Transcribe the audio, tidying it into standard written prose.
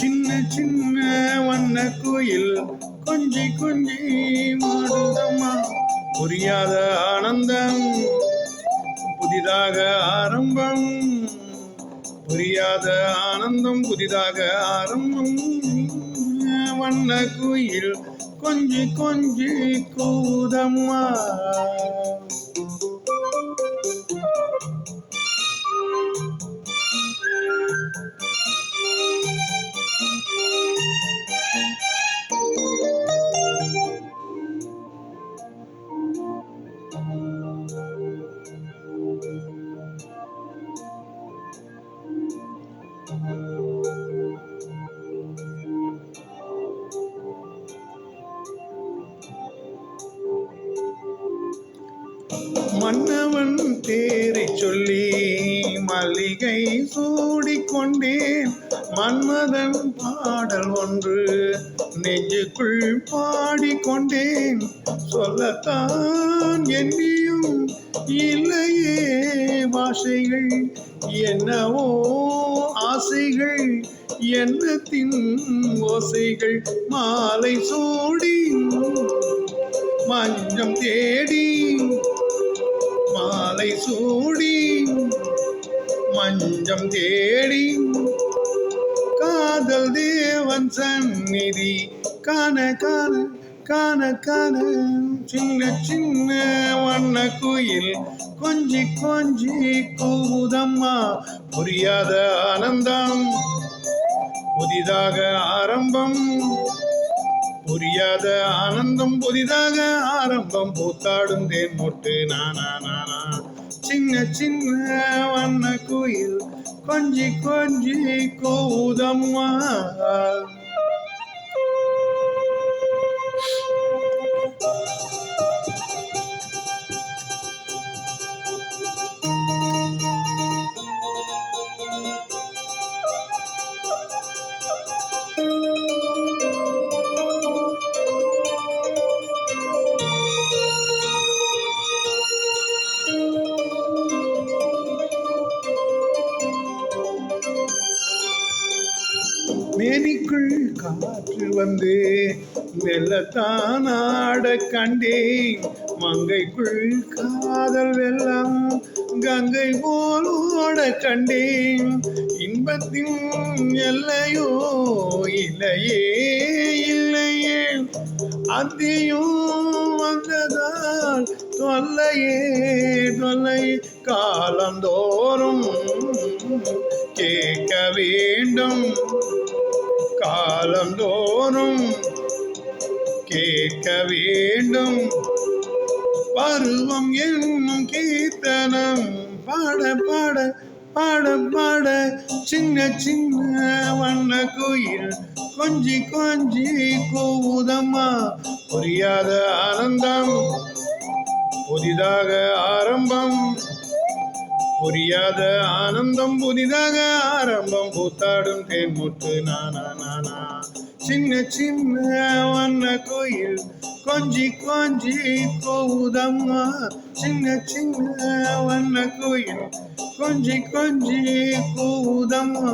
சின்ன சின்ன வண்ண கோயில் கொஞ்சி கொஞ்சி மாடுதம்மா, புரியாத ஆனந்தம் புதிதாக ஆரம்பம், புரியாத ஆனந்தம் புதிதாக ஆரம்பம். வண்ண கோயில் கொஞ்சி கொஞ்சி கூதம்மா. மன்னவன் தேரை சொல்லி மல்லிகை சூடிக்கொண்டேன், மன்மதன் பாடல் ஒன்று நெஞ்சுக்குள் பாடிக்கொண்டேன். சொல்லத்தான் எண்ணியும் இல்லையே பாஷைகள், என்னவோ ஆசைகள் எண்ணத்தின் ஓசைகள். மாலை சூடி மஞ்சம் தேடி, மாலை சூடி மஞ்சம் தேடி, காதல் தேவன் சந்நிதி காண காண காண காண. சின்ன சின்ன வண்ண குயில் கொஞ்சி கொஞ்சி கூதம்மா, புரியாத ஆனந்தம் புதிதாக ஆரம்பம், புரியாத ஆனந்தம் புதிதாக ஆரம்பம். பூத்தாடும் தேன் மொட்டு நானா நானா. சின்ன சின்ன வண்ண குயில் கொஞ்சி கொஞ்சி கூதம்மா. மேனிக்குள் காற்று வந்து மெல்லத்தான் ஆட கண்டேன், மங்கைக்குள் காதல் வெள்ளம் கங்கை போல் ஓட கண்டேன். இன்பத்தின் எல்லையோ இல்லையே இல்லையே, அந்தியும் வந்ததால் தொல்லையே தொல்லை. காலந்தோறும் கேட்க வேண்டும், காலந்தோறும் கேட்க வேண்டும். பருவம் என்னும் கீர்த்தனம் பாட பாட பாட பாட. சின்ன சின்ன வண்ண குயில் கொஞ்சி கொஞ்சி கூதம்மா, புரியாத ஆனந்தம் புதிதாக ஆரம்பம், புரியாத ஆனந்தம் புதிதாக ஆரம்பம். பூத்தாடும் தேன் முட்டு நானா நானா. சின்ன சின்ன வண்ண கோயில் கொஞ்சி கொஞ்சி கூதம்மா, சின்ன சின்ன வண்ண கோயில் கொஞ்சி கொஞ்சி கூதம்மா.